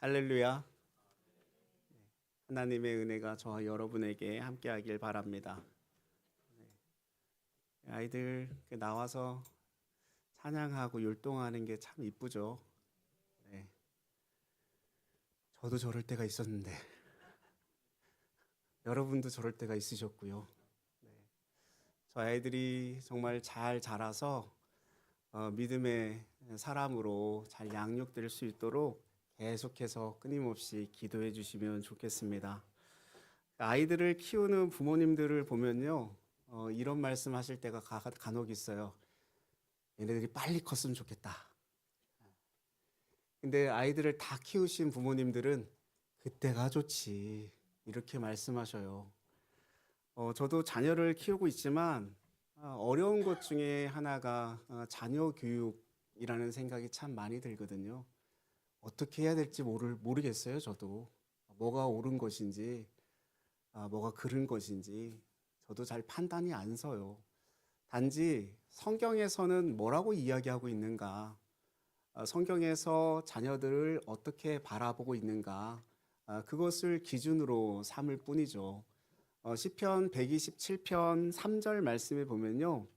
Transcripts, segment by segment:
할렐루야. 하나님의 은혜가 저와 여러분에게 함께하길 바랍니다. 아이들 나와서 찬양하고 율동하는 게 참 이쁘죠. 네. 저도 저럴 때가 있었는데 여러분도 저럴 때가 있으셨고요. 네. 저 아이들이 정말 잘 자라서 믿음의 사람으로 잘 양육될 수 있도록 계속해서 끊임없이 기도해 주시면 좋겠습니다. 아이들을 키우는 부모님들을 보면요, 이런 말씀하실 때가 간혹 있어요. 얘네들이 빨리 컸으면 좋겠다. 근데 아이들을 다 키우신 부모님들은 그때가 좋지 이렇게 말씀하셔요. 저도 자녀를 키우고 있지만 어려운 것 중에 하나가 자녀 교육이라는 생각이 참 많이 들거든요. 어떻게 해야 될지 모르겠어요. 저도 뭐가 옳은 것인지 뭐가 그른 것인지 저도 잘 판단이 안 서요. 단지 성경에서는 뭐라고 이야기하고 있는가, 성경에서 자녀들을 어떻게 바라보고 있는가, 그것을 기준으로 삼을 뿐이죠. 시편 127편 3절 말씀에 보면요,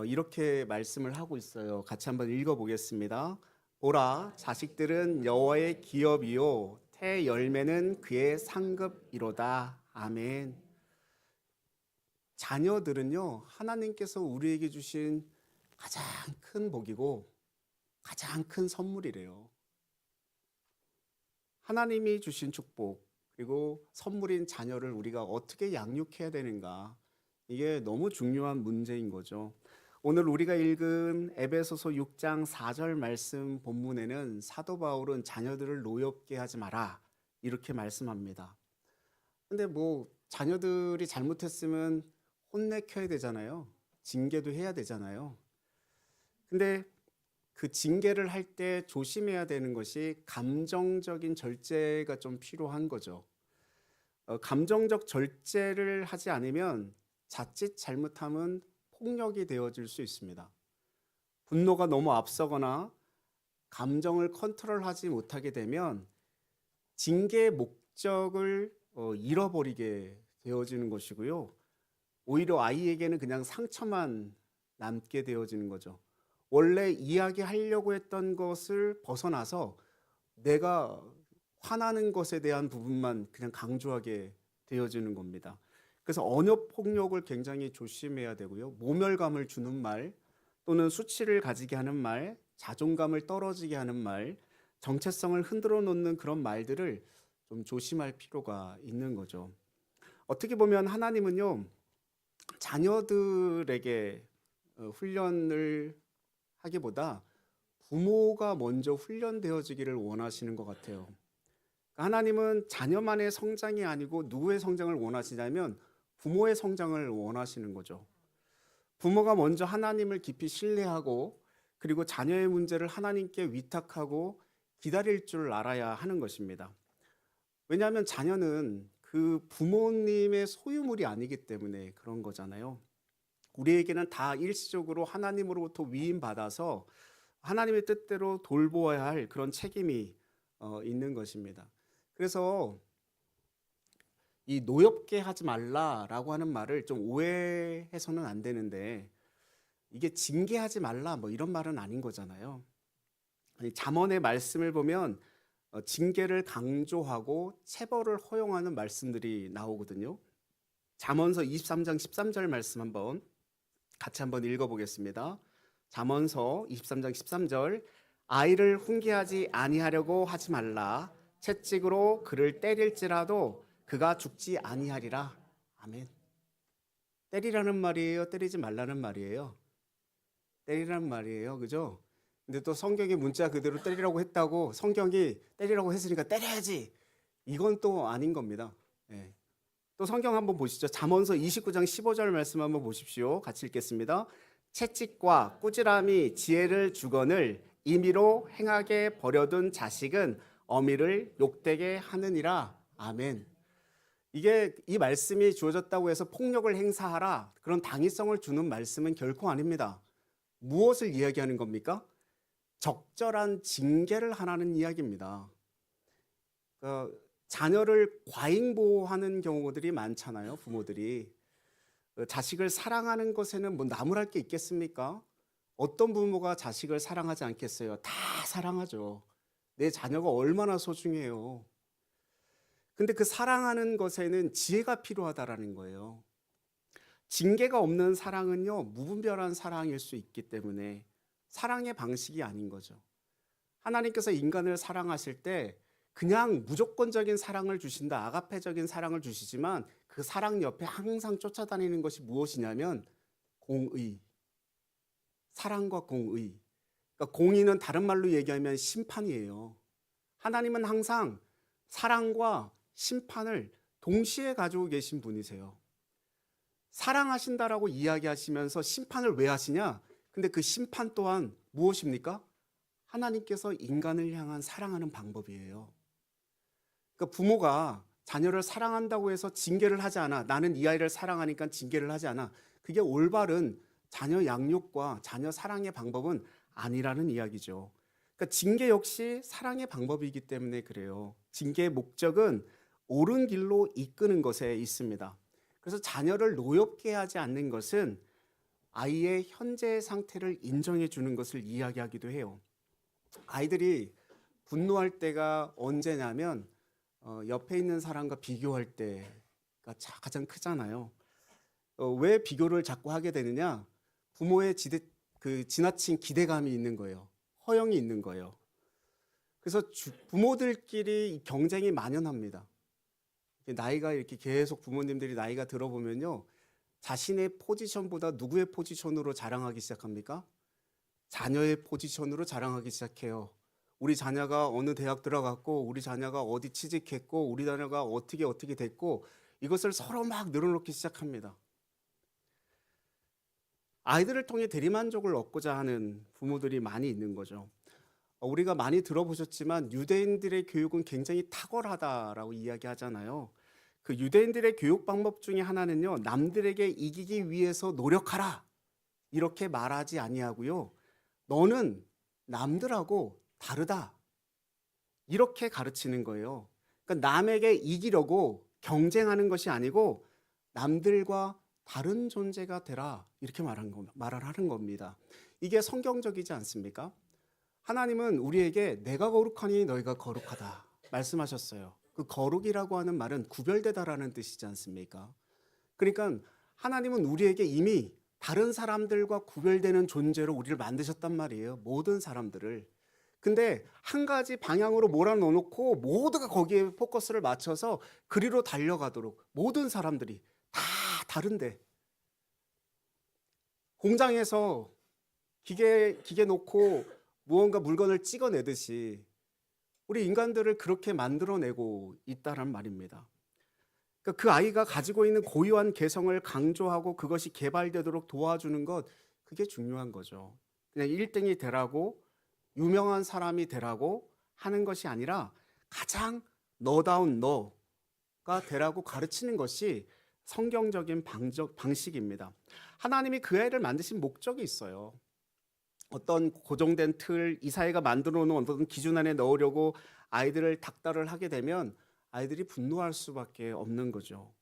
이렇게 말씀을 하고 있어요. 같이 한번 읽어보겠습니다. 보라, 자식들은 여호와의 기업이요 태 열매는 그의 상급이로다. 아멘. 자녀들은요, 하나님께서 우리에게 주신 가장 큰 복이고 가장 큰 선물이래요. 하나님이 주신 축복 그리고 선물인 자녀를 우리가 어떻게 양육해야 되는가, 이게 너무 중요한 문제인 거죠. 오늘 우리가 읽은 에베소서 6장 4절 말씀 본문에는 사도 바울은 자녀들을 노엽게 하지 마라 이렇게 말씀합니다. 근데 자녀들이 잘못했으면 혼내켜야 되잖아요. 징계도 해야 되잖아요. 근데 그 징계를 할 때 조심해야 되는 것이 감정적인 절제가 좀 필요한 거죠. 감정적 절제를 하지 않으면 자칫 잘못하면 폭력이 되어질 수 있습니다. 분노가 너무 앞서거나 감정을 컨트롤하지 못하게 되면 징계의 목적을 잃어버리게 되어지는 것이고요. 오히려 아이에게는 그냥 상처만 남게 되어지는 거죠. 원래 이야기하려고 했던 것을 벗어나서 내가 화나는 것에 대한 부분만 그냥 강조하게 되어지는 겁니다. 그래서 언어 폭력을 굉장히 조심해야 되고요. 모멸감을 주는 말 또는 수치를 가지게 하는 말, 자존감을 떨어지게 하는 말, 정체성을 흔들어 놓는 그런 말들을 좀 조심할 필요가 있는 거죠. 어떻게 보면 하나님은요, 자녀들에게 훈련을 하기보다 부모가 먼저 훈련되어지기를 원하시는 것 같아요. 하나님은 자녀만의 성장이 아니고 누구의 성장을 원하시냐면 부모의 성장을 원하시는 거죠. 부모가 먼저 하나님을 깊이 신뢰하고 그리고 자녀의 문제를 하나님께 위탁하고 기다릴 줄 알아야 하는 것입니다. 왜냐하면 자녀는 그 부모님의 소유물이 아니기 때문에 그런 거잖아요. 우리에게는 다 일시적으로 하나님으로부터 위임받아서 하나님의 뜻대로 돌보아야 할 그런 책임이 있는 것입니다. 그래서 이 노엽게 하지 말라라고 하는 말을 좀 오해해서는 안 되는데, 이게 징계하지 말라 이런 말은 아닌 거잖아요. 잠언의 말씀을 보면 징계를 강조하고 체벌을 허용하는 말씀들이 나오거든요. 잠언서 23장 13절 말씀 같이 한번 읽어보겠습니다. 잠언서 23장 13절, 아이를 훈계하지 아니하려고 하지 말라. 채찍으로 그를 때릴지라도 그가 죽지 아니하리라. 아멘. 때리라는 말이에요? 때리지 말라는 말이에요? 때리라는 말이에요. 그죠? 근데 또 성경이 문자 그대로 때리라고 했다고 성경이 때리라고 했으니까 때려야지, 이건 또 아닌 겁니다. 네. 또 성경 한번 보시죠. 잠언서 29장 15절 말씀 한번 보십시오. 같이 읽겠습니다. 채찍과 꾸지람이 지혜를 주거늘 임의로 행하게 버려둔 자식은 어미를 욕되게 하느니라. 아멘. 이 말씀이 주어졌다고 해서 폭력을 행사하라, 그런 당위성을 주는 말씀은 결코 아닙니다. 무엇을 이야기하는 겁니까? 적절한 징계를 하라는 이야기입니다. 자녀를 과잉 보호하는 경우들이 많잖아요, 부모들이. 자식을 사랑하는 것에는 뭐 나무랄 게 있겠습니까? 어떤 부모가 자식을 사랑하지 않겠어요? 다 사랑하죠. 내 자녀가 얼마나 소중해요. 근데 그 사랑하는 것에는 지혜가 필요하다라는 거예요. 징계가 없는 사랑은요, 무분별한 사랑일 수 있기 때문에 사랑의 방식이 아닌 거죠. 하나님께서 인간을 사랑하실 때 그냥 무조건적인 사랑을 주신다, 아가페적인 사랑을 주시지만 그 사랑 옆에 항상 쫓아다니는 것이 무엇이냐면 공의, 사랑과 공의. 그러니까 공의는 다른 말로 얘기하면 심판이에요. 하나님은 항상 사랑과 심판을 동시에 가지고 계신 분이세요. 사랑하신다라고 이야기하시면서 심판을 왜 하시냐? 근데 그 심판 또한 무엇입니까? 하나님께서 인간을 향한 사랑하는 방법이에요. 그러니까 부모가 자녀를 사랑한다고 해서 징계를 하지 않아. 나는 이 아이를 사랑하니까 징계를 하지 않아. 그게 올바른 자녀 양육과 자녀 사랑의 방법은 아니라는 이야기죠. 그러니까 징계 역시 사랑의 방법이기 때문에 그래요. 징계의 목적은 옳은 길로 이끄는 것에 있습니다. 그래서 자녀를 노엽게 하지 않는 것은 아이의 현재 상태를 인정해 주는 것을 이야기하기도 해요. 아이들이 분노할 때가 언제냐면 옆에 있는 사람과 비교할 때가 가장 크잖아요. 왜 비교를 자꾸 하게 되느냐? 부모의 지나친 기대감이 있는 거예요. 허영이 있는 거예요. 그래서 부모들끼리 경쟁이 만연합니다. 나이가 이렇게 계속 부모님들이 나이가 들어보면요, 자신의 포지션보다 누구의 포지션으로 자랑하기 시작합니까? 자녀의 포지션으로 자랑하기 시작해요. 우리 자녀가 어느 대학 들어갔고, 우리 자녀가 어디 취직했고, 우리 자녀가 어떻게 됐고, 이것을 서로 막 늘어놓기 시작합니다. 아이들을 통해 대리만족을 얻고자 하는 부모들이 많이 있는 거죠. 우리가 많이 들어보셨지만 유대인들의 교육은 굉장히 탁월하다라고 이야기하잖아요. 그 유대인들의 교육 방법 중에 하나는요, 남들에게 이기기 위해서 노력하라 이렇게 말하지 아니하고요, 너는 남들하고 다르다 이렇게 가르치는 거예요. 그러니까 남에게 이기려고 경쟁하는 것이 아니고 남들과 다른 존재가 되라 이렇게 말을 하는 겁니다. 이게 성경적이지 않습니까? 하나님은 우리에게 내가 거룩하니 너희가 거룩하다 말씀하셨어요. 그 거룩이라고 하는 말은 구별되다라는 뜻이지 않습니까? 그러니까 하나님은 우리에게 이미 다른 사람들과 구별되는 존재로 우리를 만드셨단 말이에요. 모든 사람들을. 근데 한 가지 방향으로 몰아넣어놓고 모두가 거기에 포커스를 맞춰서 그리로 달려가도록, 모든 사람들이 다 다른데, 공장에서 기계 놓고 무언가 물건을 찍어내듯이 우리 인간들을 그렇게 만들어내고 있다란 말입니다. 그러니까 그 아이가 가지고 있는 고유한 개성을 강조하고 그것이 개발되도록 도와주는 것, 그게 중요한 거죠. 그냥 1등이 되라고, 유명한 사람이 되라고 하는 것이 아니라 가장 너다운 너가 되라고 가르치는 것이 성경적인 방식입니다. 하나님이 그 아이를 만드신 목적이 있어요. 어떤 고정된 틀, 이 사회가 만들어 놓은 어떤 기준 안에 넣으려고 아이들을 닥달을 하게 되면 아이들이 분노할 수밖에 없는 거죠.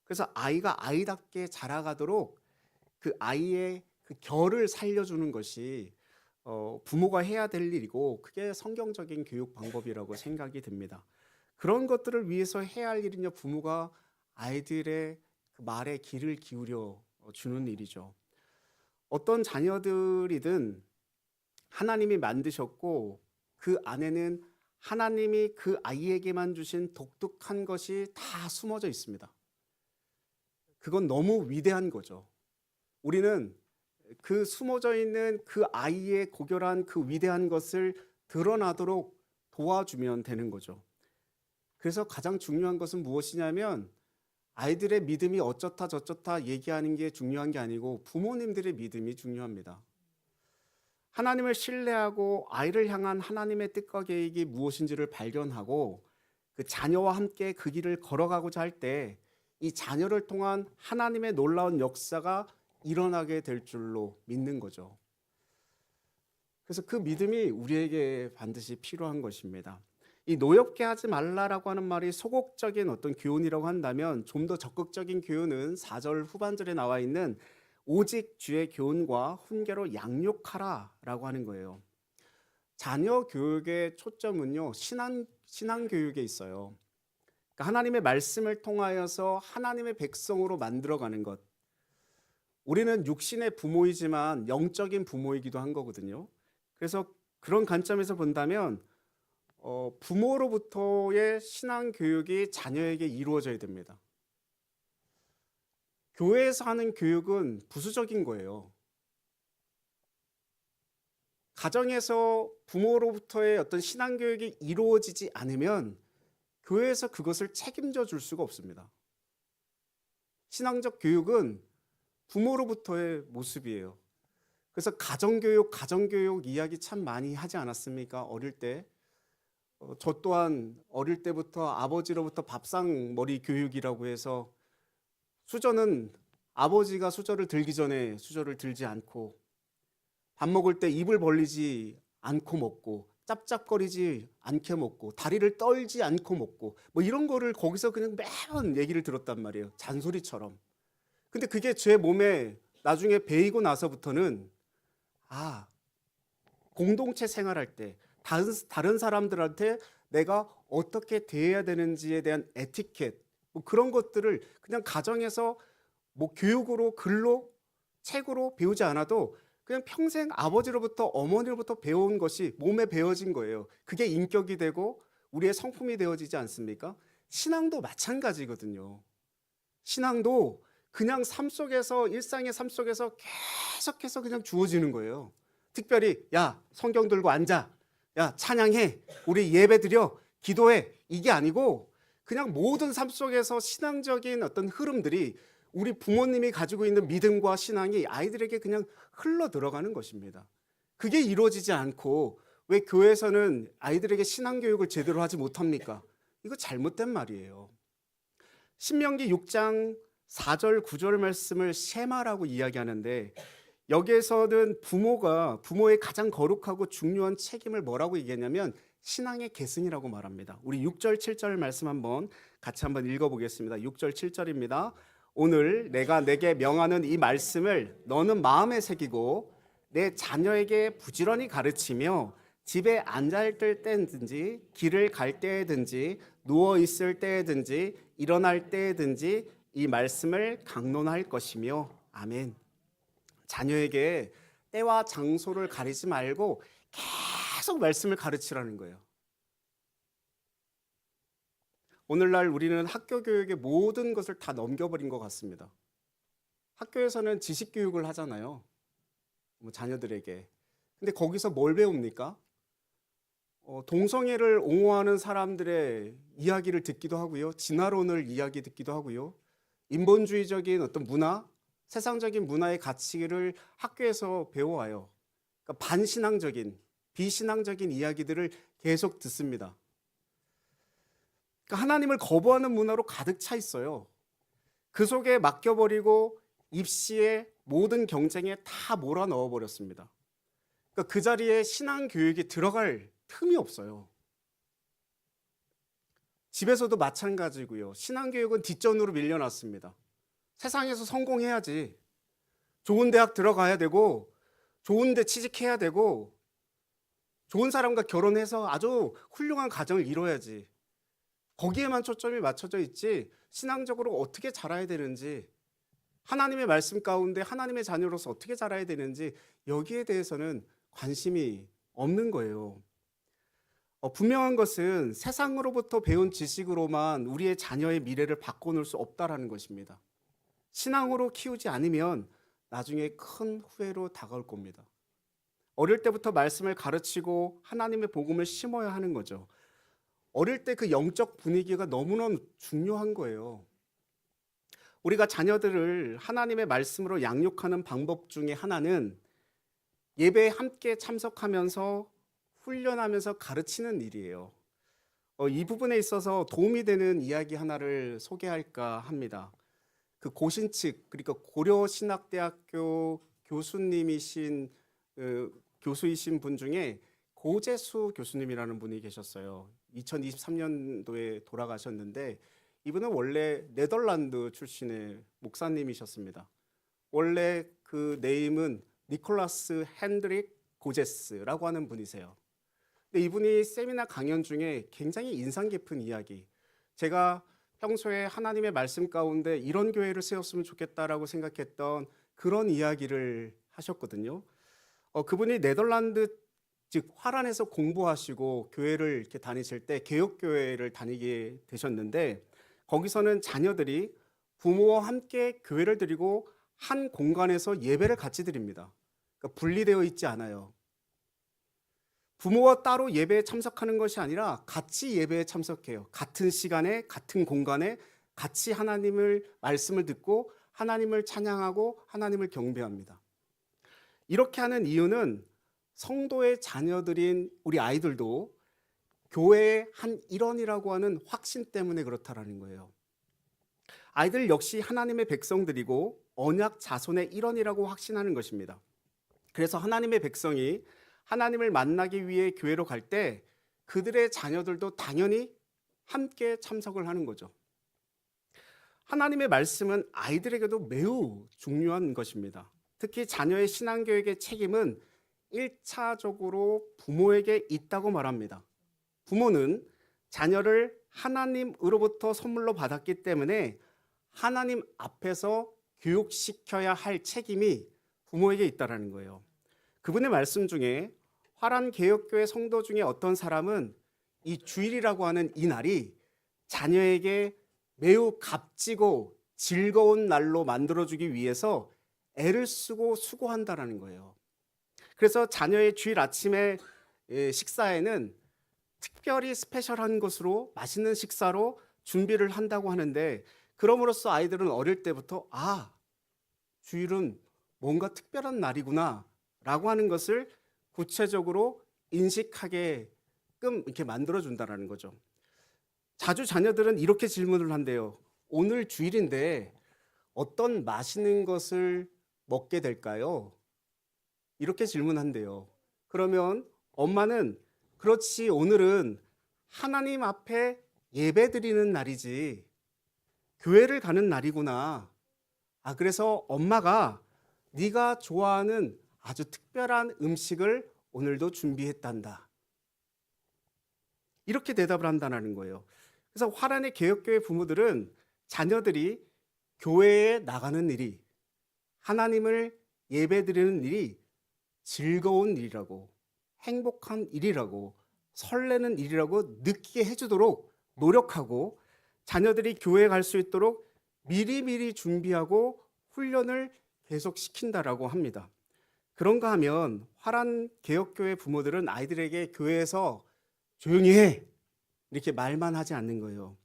그래서 아이가 아이답게 자라가도록 그 아이의 그 결을 살려주는 것이 부모가 해야 될 일이고, 그게 성경적인 교육 방법이라고 생각이 듭니다. 그런 것들을 위해서 해야 할 일은요, 부모가 아이들의 그 말에 귀를 기울여 주는 일이죠. 어떤 자녀들이든 하나님이 만드셨고 그 안에는 하나님이 그 아이에게만 주신 독특한 것이 다 숨어져 있습니다. 그건 너무 위대한 거죠. 우리는 그 숨어져 있는 그 아이의 고결한 그 위대한 것을 드러나도록 도와주면 되는 거죠. 그래서 가장 중요한 것은 무엇이냐면 아이들의 믿음이 어쩌다 저쩌다 얘기하는 게 중요한 게 아니고 부모님들의 믿음이 중요합니다. 하나님을 신뢰하고 아이를 향한 하나님의 뜻과 계획이 무엇인지를 발견하고 그 자녀와 함께 그 길을 걸어가고자 할 때 이 자녀를 통한 하나님의 놀라운 역사가 일어나게 될 줄로 믿는 거죠. 그래서 그 믿음이 우리에게 반드시 필요한 것입니다. 이 노엽게 하지 말라라고 하는 말이 소극적인 어떤 교훈이라고 한다면 좀 더 적극적인 교훈은 4절 후반절에 나와 있는 오직 주의 교훈과 훈계로 양육하라라고 하는 거예요. 자녀 교육의 초점은요, 신앙 교육에 있어요. 그러니까 하나님의 말씀을 통하여서 하나님의 백성으로 만들어가는 것. 우리는 육신의 부모이지만 영적인 부모이기도 한 거거든요. 그래서 그런 관점에서 본다면 부모로부터의 신앙 교육이 자녀에게 이루어져야 됩니다. 교회에서 하는 교육은 부수적인 거예요. 가정에서 부모로부터의 어떤 신앙 교육이 이루어지지 않으면 교회에서 그것을 책임져 줄 수가 없습니다. 신앙적 교육은 부모로부터의 모습이에요. 그래서 가정교육 이야기 참 많이 하지 않았습니까? 어릴 때. 저 또한 어릴 때부터 아버지로부터 밥상머리 교육이라고 해서 수저는 아버지가 수저를 들기 전에 수저를 들지 않고 밥 먹을 때 입을 벌리지 않고 먹고 짭짭거리지 않게 먹고 다리를 떨지 않고 먹고 뭐 이런 거를 거기서 그냥 매번 얘기를 들었단 말이에요. 잔소리처럼. 근데 그게 제 몸에 나중에 배이고 나서부터는 공동체 생활할 때 다른 사람들한테 내가 어떻게 대해야 되는지에 대한 에티켓 뭐 그런 것들을 그냥 가정에서 뭐 교육으로 글로 책으로 배우지 않아도 그냥 평생 아버지로부터 어머니로부터 배운 것이 몸에 배어진 거예요. 그게 인격이 되고 우리의 성품이 되어지지 않습니까? 신앙도 마찬가지거든요. 신앙도 그냥 삶 속에서 일상의 삶 속에서 계속해서 그냥 주어지는 거예요. 특별히 야 성경 들고 앉아, 야 찬양해, 우리 예배 드려, 기도해 이게 아니고 그냥 모든 삶 속에서 신앙적인 어떤 흐름들이 우리 부모님이 가지고 있는 믿음과 신앙이 아이들에게 그냥 흘러 들어가는 것입니다. 그게 이루어지지 않고 왜 교회에서는 아이들에게 신앙 교육을 제대로 하지 못합니까? 이거 잘못된 말이에요. 신명기 6장 4절 9절 말씀을 셰마라고 이야기하는데 여기에서는 부모의 가장 거룩하고 중요한 책임을 뭐라고 얘기했냐면 신앙의 계승이라고 말합니다. 우리 6절 7절 말씀 같이 한번 읽어보겠습니다. 6절 7절입니다. 오늘 내가 내게 명하는 이 말씀을 너는 마음에 새기고 내 자녀에게 부지런히 가르치며 집에 앉아 있을 때든지 길을 갈 때든지 누워 있을 때든지 일어날 때든지 이 말씀을 강론할 것이며 아멘. 자녀에게 때와 장소를 가리지 말고 계속 말씀을 가르치라는 거예요. 오늘날 우리는 학교 교육의 모든 것을 다 넘겨버린 것 같습니다. 학교에서는 지식 교육을 하잖아요. 자녀들에게. 근데 거기서 뭘 배웁니까? 동성애를 옹호하는 사람들의 이야기를 듣기도 하고요. 진화론을 이야기 듣기도 하고요. 인본주의적인 어떤 문화, 세상적인 문화의 가치를 학교에서 배워와요. 그러니까 반신앙적인, 비신앙적인 이야기들을 계속 듣습니다. 그러니까 하나님을 거부하는 문화로 가득 차 있어요. 그 속에 맡겨버리고 입시의 모든 경쟁에 다 몰아넣어 버렸습니다. 그러니까 그 자리에 신앙 교육이 들어갈 틈이 없어요. 집에서도 마찬가지고요. 신앙 교육은 뒷전으로 밀려났습니다. 세상에서 성공해야지. 좋은 대학 들어가야 되고 좋은 데 취직해야 되고 좋은 사람과 결혼해서 아주 훌륭한 가정을 이뤄야지. 거기에만 초점이 맞춰져 있지 신앙적으로 어떻게 자라야 되는지 하나님의 말씀 가운데 하나님의 자녀로서 어떻게 자라야 되는지 여기에 대해서는 관심이 없는 거예요. 분명한 것은 세상으로부터 배운 지식으로만 우리의 자녀의 미래를 바꿔놓을 수 없다라는 것입니다. 신앙으로 키우지 않으면 나중에 큰 후회로 다가올 겁니다. 어릴 때부터 말씀을 가르치고 하나님의 복음을 심어야 하는 거죠. 어릴 때 그 영적 분위기가 너무나 중요한 거예요. 우리가 자녀들을 하나님의 말씀으로 양육하는 방법 중에 하나는 예배에 함께 참석하면서 훈련하면서 가르치는 일이에요. 이 부분에 있어서 도움이 되는 이야기 하나를 소개할까 합니다. 그 고신 측, 그러니까 고려신학대학교 교수이신 분 중에 고재수 교수님이라는 분이 계셨어요. 2023년도에 돌아가셨는데 이분은 원래 네덜란드 출신의 목사님이셨습니다. 원래 그 네임은 니콜라스 핸드릭 고제스라고 하는 분이세요. 근데 이분이 세미나 강연 중에 굉장히 인상 깊은 이야기, 제가 평소에 하나님의 말씀 가운데 이런 교회를 세웠으면 좋겠다라고 생각했던 그런 이야기를 하셨거든요. 그분이 네덜란드 즉 화란에서 공부하시고 교회를 이렇게 다니실 때 개혁교회를 다니게 되셨는데 거기서는 자녀들이 부모와 함께 교회를 드리고 한 공간에서 예배를 같이 드립니다. 그러니까 분리되어 있지 않아요. 부모와 따로 예배에 참석하는 것이 아니라 같이 예배에 참석해요. 같은 시간에 같은 공간에 같이 하나님을 말씀을 듣고 하나님을 찬양하고 하나님을 경배합니다. 이렇게 하는 이유는 성도의 자녀들인 우리 아이들도 교회의 한 일원이라고 하는 확신 때문에 그렇다라는 거예요. 아이들 역시 하나님의 백성들이고 언약 자손의 일원이라고 확신하는 것입니다. 그래서 하나님의 백성이 하나님을 만나기 위해 교회로 갈 때 그들의 자녀들도 당연히 함께 참석을 하는 거죠. 하나님의 말씀은 아이들에게도 매우 중요한 것입니다. 특히 자녀의 신앙교육의 책임은 1차적으로 부모에게 있다고 말합니다. 부모는 자녀를 하나님으로부터 선물로 받았기 때문에 하나님 앞에서 교육시켜야 할 책임이 부모에게 있다는 거예요. 그분의 말씀 중에 화란 개혁교회 성도 중에 어떤 사람은 이 주일이라고 하는 이 날이 자녀에게 매우 값지고 즐거운 날로 만들어주기 위해서 애를 쓰고 수고한다라는 거예요. 그래서 자녀의 주일 아침에 식사에는 특별히 스페셜한 것으로 맛있는 식사로 준비를 한다고 하는데 그럼으로써 아이들은 어릴 때부터 주일은 뭔가 특별한 날이구나 라고 하는 것을 구체적으로 인식하게끔 이렇게 만들어준다는 거죠. 자주 자녀들은 이렇게 질문을 한대요. 오늘 주일인데 어떤 맛있는 것을 먹게 될까요? 이렇게 질문한대요. 그러면 엄마는 그렇지, 오늘은 하나님 앞에 예배 드리는 날이지 교회를 가는 날이구나. 그래서 엄마가 네가 좋아하는 아주 특별한 음식을 오늘도 준비했단다. 이렇게 대답을 한다는 거예요. 그래서 화란의 개혁교회 부모들은 자녀들이 교회에 나가는 일이, 하나님을 예배드리는 일이 즐거운 일이라고, 행복한 일이라고, 설레는 일이라고 느끼게 해주도록 노력하고 자녀들이 교회에 갈 수 있도록 미리미리 준비하고 훈련을 계속 시킨다라고 합니다. 그런가 하면 화란 개혁교회 부모들은 아이들에게 교회에서 조용히 해 이렇게 말만 하지 않는 거예요.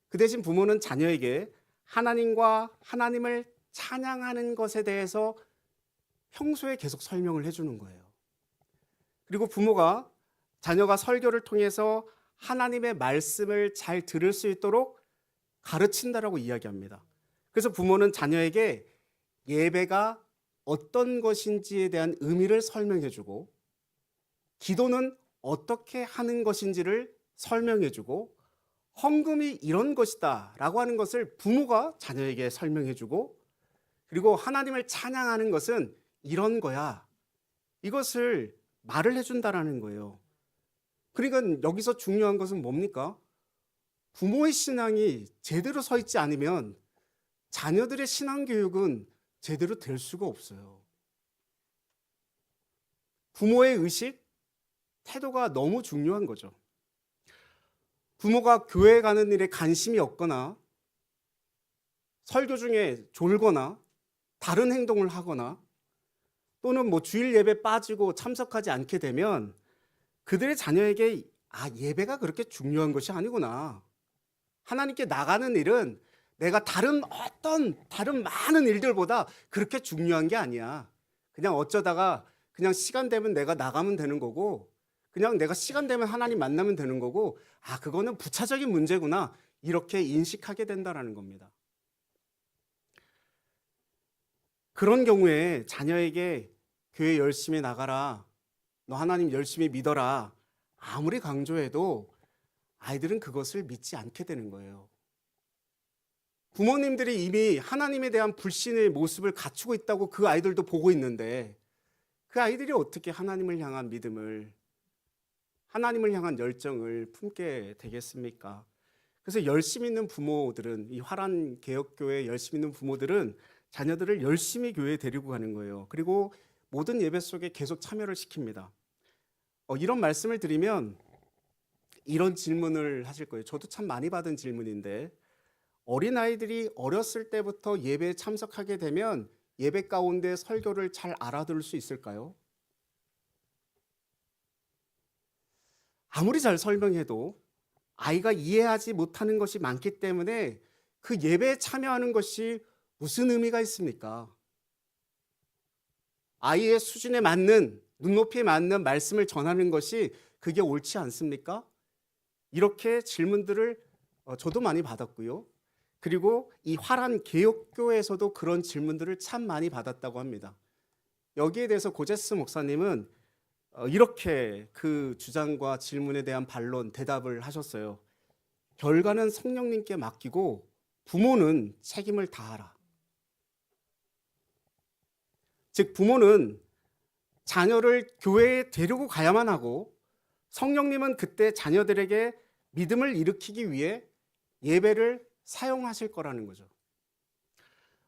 그 대신 부모는 자녀에게 하나님과 하나님을 찬양하는 것에 대해서 평소에 계속 설명을 해주는 거예요. 그리고 부모가 자녀가 설교를 통해서 하나님의 말씀을 잘 들을 수 있도록 가르친다라고 이야기합니다. 그래서 부모는 자녀에게 예배가 어떤 것인지에 대한 의미를 설명해주고 기도는 어떻게 하는 것인지를 설명해주고 헌금이 이런 것이다 라고 하는 것을 부모가 자녀에게 설명해주고 그리고 하나님을 찬양하는 것은 이런 거야, 이것을 말을 해준다라는 거예요. 그러니까 여기서 중요한 것은 뭡니까? 부모의 신앙이 제대로 서 있지 않으면 자녀들의 신앙교육은 제대로 될 수가 없어요. 부모의 의식, 태도가 너무 중요한 거죠. 부모가 교회 가는 일에 관심이 없거나 설교 중에 졸거나 다른 행동을 하거나 또는 주일 예배 빠지고 참석하지 않게 되면 그들의 자녀에게 예배가 그렇게 중요한 것이 아니구나. 하나님께 나가는 일은 내가 다른 많은 일들보다 그렇게 중요한 게 아니야. 그냥 어쩌다가 그냥 시간 되면 내가 나가면 되는 거고 그냥 내가 시간 되면 하나님 만나면 되는 거고 그거는 부차적인 문제구나. 이렇게 인식하게 된다는 겁니다. 그런 경우에 자녀에게 교회 열심히 나가라, 너 하나님 열심히 믿어라. 아무리 강조해도 아이들은 그것을 믿지 않게 되는 거예요. 부모님들이 이미 하나님에 대한 불신의 모습을 갖추고 있다고 그 아이들도 보고 있는데 그 아이들이 어떻게 하나님을 향한 믿음을, 하나님을 향한 열정을 품게 되겠습니까? 그래서 열심히 있는 부모들은, 이 화란 개혁교회에 열심히 있는 부모들은 자녀들을 열심히 교회에 데리고 가는 거예요. 그리고 모든 예배 속에 계속 참여를 시킵니다. 이런 말씀을 드리면 이런 질문을 하실 거예요. 저도 참 많이 받은 질문인데, 어린아이들이 어렸을 때부터 예배에 참석하게 되면 예배 가운데 설교를 잘 알아들을 수 있을까요? 아무리 잘 설명해도 아이가 이해하지 못하는 것이 많기 때문에 그 예배에 참여하는 것이 무슨 의미가 있습니까? 아이의 수준에 맞는, 눈높이에 맞는 말씀을 전하는 것이 그게 옳지 않습니까? 이렇게 질문들을 저도 많이 받았고요. 그리고 이 화란 개혁교회에서도 그런 질문들을 참 많이 받았다고 합니다. 여기에 대해서 고제스 목사님은 이렇게 그 주장과 질문에 대한 반론, 대답을 하셨어요. 결과는 성령님께 맡기고 부모는 책임을 다하라. 즉 부모는 자녀를 교회에 데리고 가야만 하고 성령님은 그때 자녀들에게 믿음을 일으키기 위해 예배를 사용하실 거라는 거죠.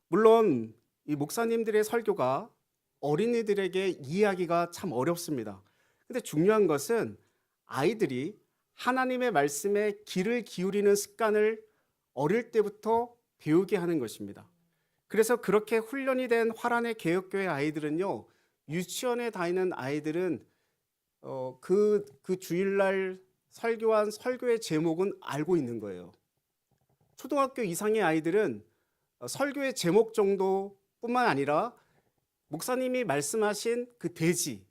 물론 이 목사님들의 설교가 어린이들에게 이해하기가 참 어렵습니다. 근데 중요한 것은 아이들이 하나님의 말씀에 귀를 기울이는 습관을 어릴 때부터 배우게 하는 것입니다. 그래서 그렇게 훈련이 된 화란의 개혁교회 아이들은요, 유치원에 다니는 아이들은 그 주일날 설교한 설교의 제목은 알고 있는 거예요. 초등학교 이상의 아이들은 설교의 제목 정도뿐만 아니라 목사님이 말씀하신 그 대지,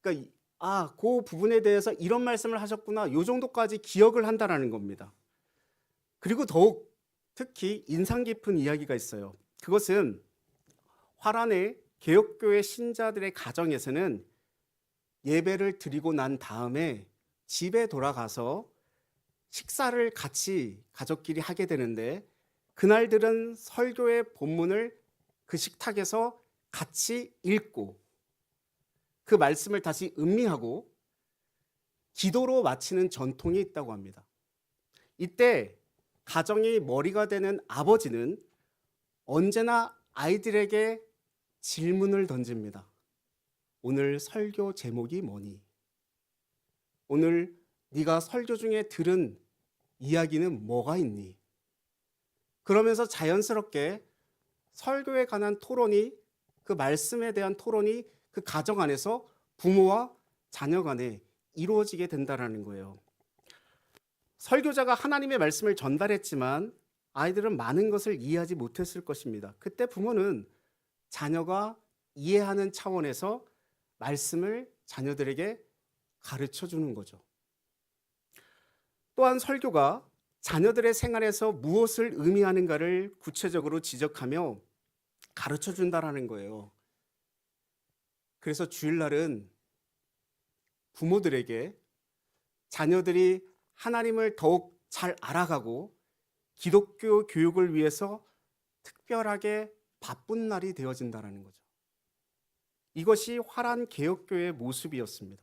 그러니까 그 부분에 대해서 이런 말씀을 하셨구나, 요 정도까지 기억을 한다라는 겁니다. 그리고 더욱 특히 인상 깊은 이야기가 있어요. 그것은 화란의 개혁교회 신자들의 가정에서는 예배를 드리고 난 다음에 집에 돌아가서 식사를 같이 가족끼리 하게 되는데, 그날들은 설교의 본문을 그 식탁에서 같이 읽고 그 말씀을 다시 음미하고 기도로 마치는 전통이 있다고 합니다. 이때 가정의 머리가 되는 아버지는 언제나 아이들에게 질문을 던집니다. 오늘 설교 제목이 뭐니? 오늘 네가 설교 중에 들은 이야기는 뭐가 있니? 그러면서 자연스럽게 설교에 관한 토론이, 그 말씀에 대한 토론이 그 가정 안에서 부모와 자녀 간에 이루어지게 된다는 거예요. 설교자가 하나님의 말씀을 전달했지만 아이들은 많은 것을 이해하지 못했을 것입니다. 그때 부모는 자녀가 이해하는 차원에서 말씀을 자녀들에게 가르쳐 주는 거죠. 또한 설교가 자녀들의 생활에서 무엇을 의미하는가를 구체적으로 지적하며 가르쳐 준다라는 거예요. 그래서 주일날은 부모들에게 자녀들이 하나님을 더욱 잘 알아가고 기독교 교육을 위해서 특별하게 바쁜 날이 되어진다는 거죠. 이것이 화란 개혁교회의 모습이었습니다.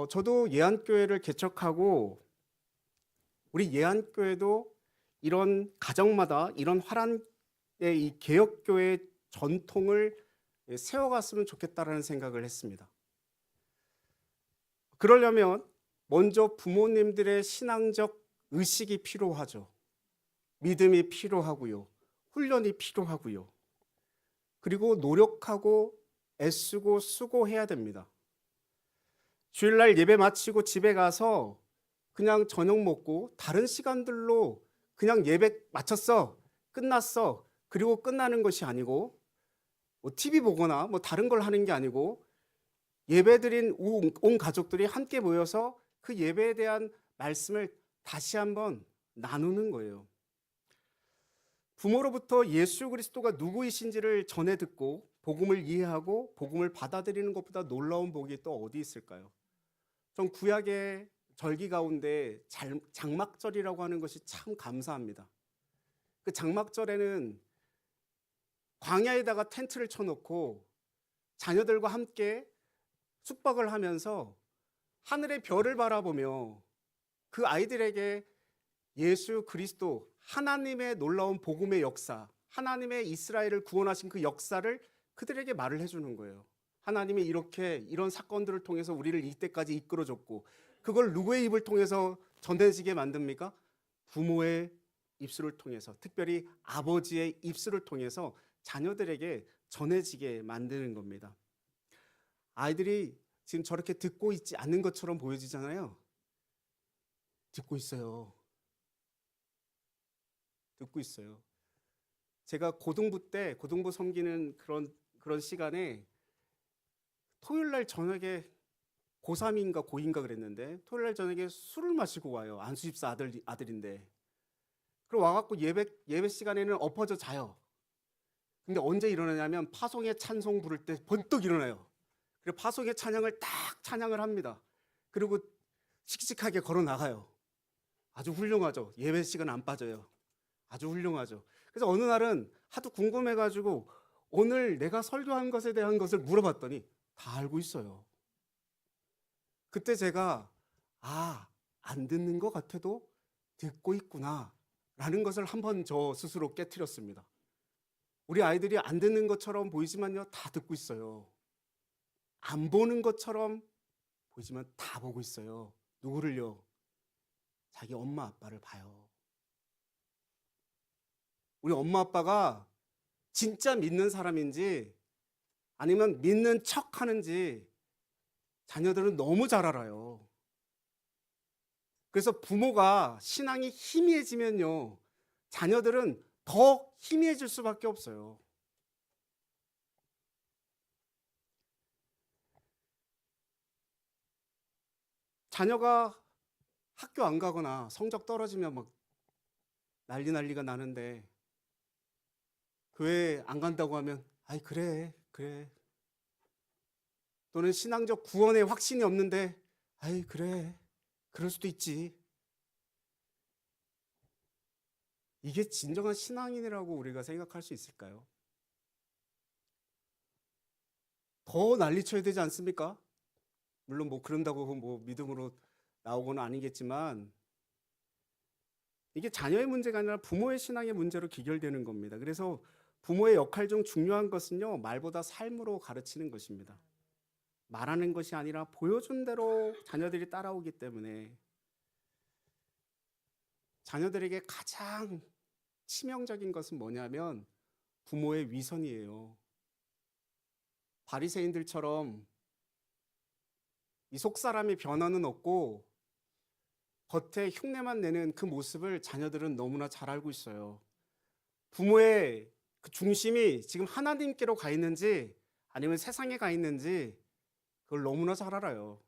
저도 예안교회를 개척하고 우리 예안교회도 이런 가정마다 이런 화란의 이 개혁교회의 전통을 세워갔으면 좋겠다라는 생각을 했습니다. 그러려면 먼저 부모님들의 신앙적 의식이 필요하죠. 믿음이 필요하고요. 훈련이 필요하고요. 그리고 노력하고 애쓰고 수고해야 됩니다. 주일날 예배 마치고 집에 가서 그냥 저녁 먹고 다른 시간들로 그냥 예배 마쳤어, 끝났어, 그리고 끝나는 것이 아니고 TV 보거나 다른 걸 하는 게 아니고 예배드린 온 가족들이 함께 모여서 그 예배에 대한 말씀을 다시 한번 나누는 거예요. 부모로부터 예수 그리스도가 누구이신지를 전해 듣고 복음을 이해하고 복음을 받아들이는 것보다 놀라운 복이 또 어디 있을까요? 전 구약의 절기 가운데 장막절이라고 하는 것이 참 감사합니다. 그 장막절에는 광야에다가 텐트를 쳐놓고 자녀들과 함께 숙박을 하면서 하늘의 별을 바라보며 그 아이들에게 예수 그리스도 하나님의 놀라운 복음의 역사, 하나님의 이스라엘을 구원하신 그 역사를 그들에게 말을 해주는 거예요. 하나님이 이런 사건들을 통해서 우리를 이때까지 이끌어줬고, 그걸 누구의 입을 통해서 전해지게 만듭니까? 부모의 입술을 통해서, 특별히 아버지의 입술을 통해서 자녀들에게 전해지게 만드는 겁니다. 아이들이 지금 저렇게 듣고 있지 않는 것처럼 보여지잖아요. 듣고 있어요. 듣고 있어요. 제가 고등부 섬기는 그런 시간에 토요일 날 저녁에 고3인가 고2인가 그랬는데 토요일 날 저녁에 술을 마시고 와요. 안수집사 아들인데. 그리고 와갖고 예배 시간에는 엎어져 자요. 근데 언제 일어나냐면 파송의 찬송 부를 때 번뜩 일어나요. 그리고 파송의 찬양을 딱 찬양을 합니다. 그리고 씩씩하게 걸어 나가요. 아주 훌륭하죠. 예배 시간 안 빠져요. 아주 훌륭하죠. 그래서 어느 날은 하도 궁금해가지고 오늘 내가 설교한 것에 대한 것을 물어봤더니 다 알고 있어요. 그때 제가 안 듣는 것 같아도 듣고 있구나 라는 것을 한번 저 스스로 깨트렸습니다. 우리 아이들이 안 듣는 것처럼 보이지만요, 다 듣고 있어요. 안 보는 것처럼 보이지만 다 보고 있어요. 누구를요? 자기 엄마 아빠를 봐요. 우리 엄마 아빠가 진짜 믿는 사람인지 아니면 믿는 척 하는지 자녀들은 너무 잘 알아요. 그래서 부모가 신앙이 희미해지면요, 자녀들은 더 희미해질 수밖에 없어요. 자녀가 학교 안 가거나 성적 떨어지면 막 난리가 나는데 교회 안 간다고 하면 아이 그래. 또는 신앙적 구원에 확신이 없는데 아이 그래. 그럴 수도 있지. 이게 진정한 신앙인이라고 우리가 생각할 수 있을까요? 더 난리쳐야 되지 않습니까? 물론 뭐 그런다고 뭐 믿음으로 나오고는 아니겠지만 이게 자녀의 문제가 아니라 부모의 신앙의 문제로 귀결되는 겁니다. 그래서 부모의 역할 중 중요한 것은요, 말보다 삶으로 가르치는 것입니다. 말하는 것이 아니라 보여준 대로 자녀들이 따라오기 때문에 자녀들에게 가장 치명적인 것은 뭐냐면 부모의 위선이에요. 바리새인들처럼 이 속사람의 변화는 없고 겉에 흉내만 내는 그 모습을 자녀들은 너무나 잘 알고 있어요. 부모의 그 중심이 지금 하나님께로 가 있는지 아니면 세상에 가 있는지 그걸 너무나 잘 알아요.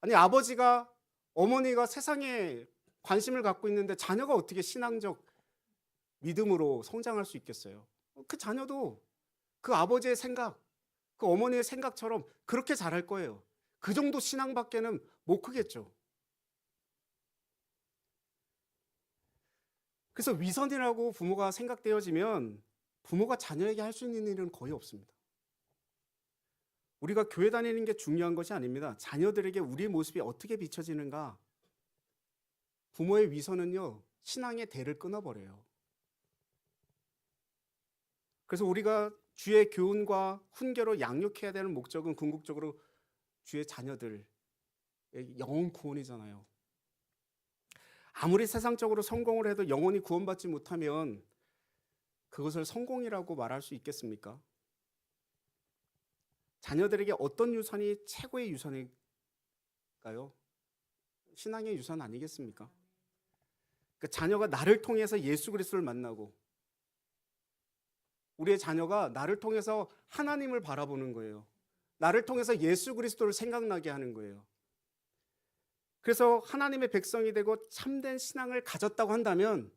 아니 아버지가 어머니가 세상에 관심을 갖고 있는데 자녀가 어떻게 신앙적 믿음으로 성장할 수 있겠어요? 그 자녀도 그 아버지의 생각, 그 어머니의 생각처럼 그렇게 잘할 거예요. 그 정도 신앙밖에는 못 크겠죠. 그래서 위선이라고 부모가 생각되어지면 부모가 자녀에게 할 수 있는 일은 거의 없습니다. 우리가 교회 다니는 게 중요한 것이 아닙니다. 자녀들에게 우리의 모습이 어떻게 비춰지는가. 부모의 위선은요, 신앙의 대를 끊어버려요. 그래서 우리가 주의 교훈과 훈계로 양육해야 되는 목적은 궁극적으로 주의 자녀들의 영혼 구원이잖아요. 아무리 세상적으로 성공을 해도 영혼이 구원받지 못하면 그것을 성공이라고 말할 수 있겠습니까? 자녀들에게 어떤 유산이 최고의 유산일까요? 신앙의 유산 아니겠습니까? 그러니까 자녀가 나를 통해서 예수 그리스도를 만나고 우리의 자녀가 나를 통해서 하나님을 바라보는 거예요. 나를 통해서 예수 그리스도를 생각나게 하는 거예요. 그래서 하나님의 백성이 되고 참된 신앙을 가졌다고 한다면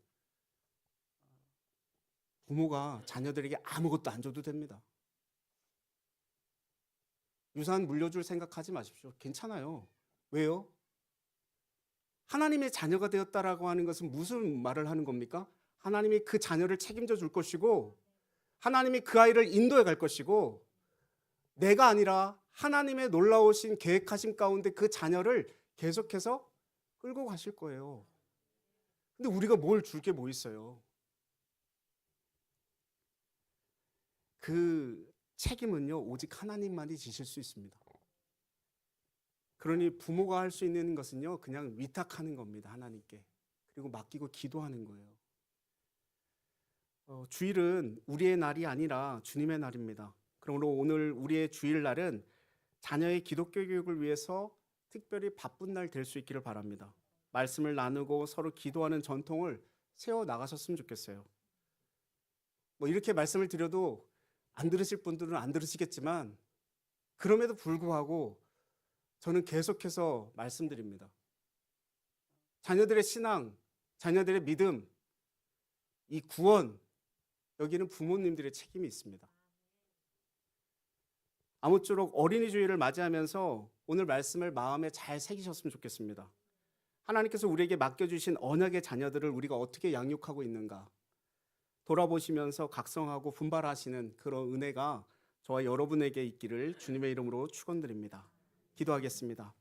부모가 자녀들에게 아무것도 안 줘도 됩니다. 유산 물려줄 생각하지 마십시오. 괜찮아요. 왜요? 하나님의 자녀가 되었다라고 하는 것은 무슨 말을 하는 겁니까? 하나님이 그 자녀를 책임져 줄 것이고 하나님이 그 아이를 인도해 갈 것이고 내가 아니라 하나님의 놀라우신 계획하심 가운데 그 자녀를 계속해서 끌고 가실 거예요. 근데 우리가 뭘 줄 게 뭐 있어요? 그 책임은요, 오직 하나님만이 지실 수 있습니다. 그러니 부모가 할 수 있는 것은요, 그냥 위탁하는 겁니다, 하나님께. 그리고 맡기고 기도하는 거예요. 주일은 우리의 날이 아니라 주님의 날입니다. 그러므로 오늘 우리의 주일날은 자녀의 기독교 교육을 위해서 특별히 바쁜 날 될 수 있기를 바랍니다. 말씀을 나누고 서로 기도하는 전통을 세워 나가셨으면 좋겠어요. 뭐 이렇게 말씀을 드려도 안 들으실 분들은 안 들으시겠지만 그럼에도 불구하고 저는 계속해서 말씀드립니다. 자녀들의 신앙, 자녀들의 믿음, 이 구원, 여기는 부모님들의 책임이 있습니다. 아무쪼록 어린이 주일을 맞이하면서 오늘 말씀을 마음에 잘 새기셨으면 좋겠습니다. 하나님께서 우리에게 맡겨주신 언약의 자녀들을 우리가 어떻게 양육하고 있는가 돌아보시면서 각성하고 분발하시는 그런 은혜가 저와 여러분에게 있기를 주님의 이름으로 축원드립니다. 기도하겠습니다.